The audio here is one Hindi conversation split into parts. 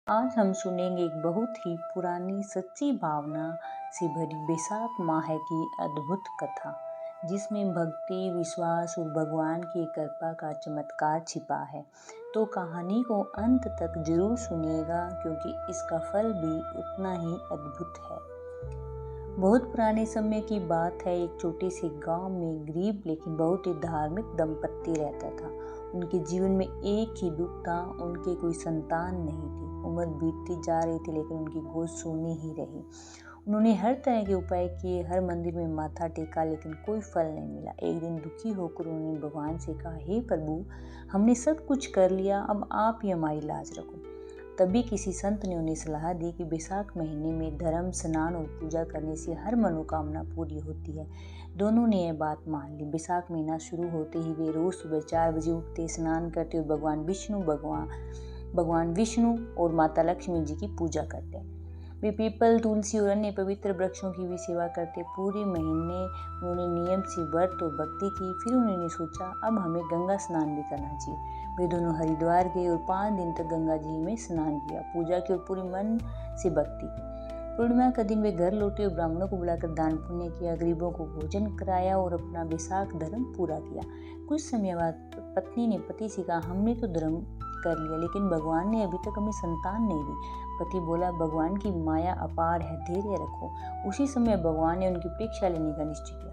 आज हम सुनेंगे एक बहुत ही पुरानी सच्ची भावना से भरी बैसाख माह की अद्भुत कथा, जिसमें भक्ति, विश्वास और भगवान की कृपा का चमत्कार छिपा है। तो कहानी को अंत तक जरूर सुनिएगा, क्योंकि इसका फल भी उतना ही अद्भुत है। बहुत पुराने समय की बात है। एक छोटे से गांव में गरीब लेकिन बहुत ही धार्मिक दंपत्ति रहता था। उनके जीवन में एक ही दुख था, उनके कोई संतान नहीं थी। उम्र बीतती जा रही थी, लेकिन उनकी गोद सोनी ही रही। उन्होंने हर तरह के उपाय किए, हर मंदिर में माथा टेका, लेकिन कोई फल नहीं मिला। एक दिन दुखी होकर उन्होंने भगवान से कहा, हे प्रभु, हमने सब कुछ कर लिया, अब आप ही हमारी लाज रखो। तभी किसी संत ने उन्हें सलाह दी कि बैसाख महीने में धर्म, स्नान और पूजा करने से हर मनोकामना पूरी होती है। दोनों ने यह बात मान ली। बैसाख महीना शुरू होते ही वे रोज सुबह 4 बजे उठते, स्नान करते और भगवान विष्णु और माता लक्ष्मी जी की पूजा करते। वे पीपल, तुलसी और अन्य पवित्र वृक्षों की भी सेवा करते। पूरे महीने उन्होंने नियम से व्रत और भक्ति की। फिर उन्होंने सोचा, अब हमें गंगा स्नान भी करना चाहिए। वे दोनों हरिद्वार गए और 5 दिन तक गंगा जी में स्नान किया, पूजा की और पूरी मन से भक्ति की। पूर्णिमा का दिन वे घर लौटे और ब्राह्मणों को बुलाकर दान पुण्य किया, गरीबों को भोजन कराया और अपना बैसाख धर्म पूरा किया। कुछ समय बाद पत्नी ने पति से कहा, हमने तो धर्म कर लिया, लेकिन भगवान ने अभी तक हमें संतान नहीं दी। पति बोला, भगवान की माया अपार है, धैर्य रखो। उसी समय भगवान ने उनकी परीक्षा लेने का निश्चय किया।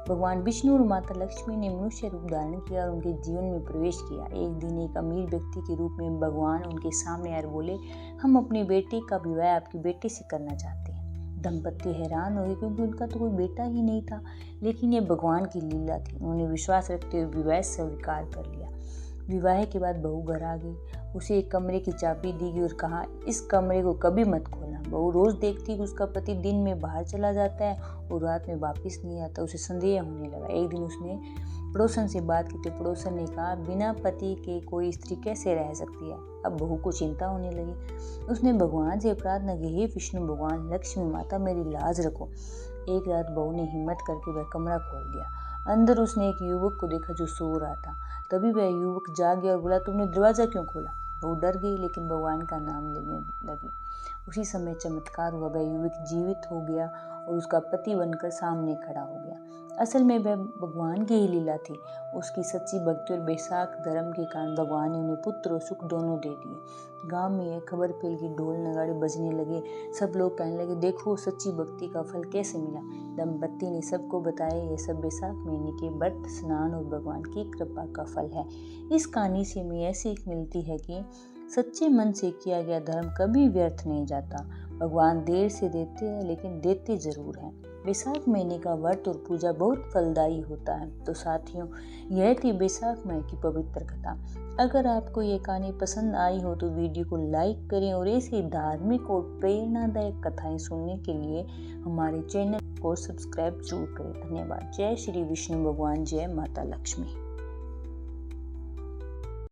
भगवान विष्णु और माता लक्ष्मी ने मनुष्य रूप धारण किया और उनके जीवन में प्रवेश किया। एक दिन एक अमीर व्यक्ति के रूप में भगवान उनके सामने आए और बोले, हम अपनी बेटी का विवाह आपकी बेटी से करना चाहते हैं। दंपत्ति हैरान हो गए, क्योंकि उनका तो कोई बेटा ही नहीं था, लेकिन ये भगवान की लीला थी। उन्होंने विश्वास रखते हुए विवाह स्वीकार कर लिया। विवाह के बाद बहू घर आ गई। उसे एक कमरे की चाबी दी गई और कहा, इस कमरे को कभी मत खोलना। बहू रोज देखती कि उसका पति दिन में बाहर चला जाता है और रात में वापस नहीं आता। उसे संदेह होने लगा। एक दिन उसने पड़ोसन से बात की तो पड़ोसन ने कहा, बिना पति के कोई स्त्री कैसे रह सकती है। अब बहू को चिंता होने लगी। उसने भगवान से प्रार्थना की, हे विष्णु भगवान, लक्ष्मी माता, मेरी लाज रखो। एक रात बहू ने हिम्मत करके वह कमरा खोल दिया। अंदर उसने एक युवक को देखा जो सो रहा था। तभी वह युवक जाग गया और बोला, तुमने दरवाजा क्यों खोला। वो डर गई, लेकिन भगवान का नाम लेने लगी। उसी समय चमत्कार हुआ। वह युवक जीवित हो गया और उसका पति बनकर सामने खड़ा हो गया। असल में वह भगवान की ही लीला थी। उसकी सच्ची भक्ति और बैसाख धर्म के कारण भगवान ने उन्हें पुत्र और सुख दोनों दे दिए। गांव में यह खबर फैल गई, ढोल नगाड़े बजने लगे। सब लोग कहने लगे, देखो सच्ची भक्ति का फल कैसे मिला। दंपत्ति ने सबको बताया, यह सब बैसाख महीने के व्रत, स्नान और भगवान की कृपा का फल है। इस कहानी से हमें यह सीख मिलती है कि सच्चे मन से किया गया धर्म कभी व्यर्थ नहीं जाता। भगवान देर से देते हैं, लेकिन देते जरूर हैं। बैसाख महीने का व्रत और पूजा बहुत फलदायी होता है। तो साथियों, यह थी बैसाख माह की पवित्र कथा। अगर आपको ये कहानी पसंद आई हो तो वीडियो को लाइक करें और ऐसी धार्मिक और प्रेरणादायक कथाएं सुनने के लिए हमारे चैनल को सब्सक्राइब जरूर करें। धन्यवाद। जय श्री विष्णु भगवान, जय माता लक्ष्मी।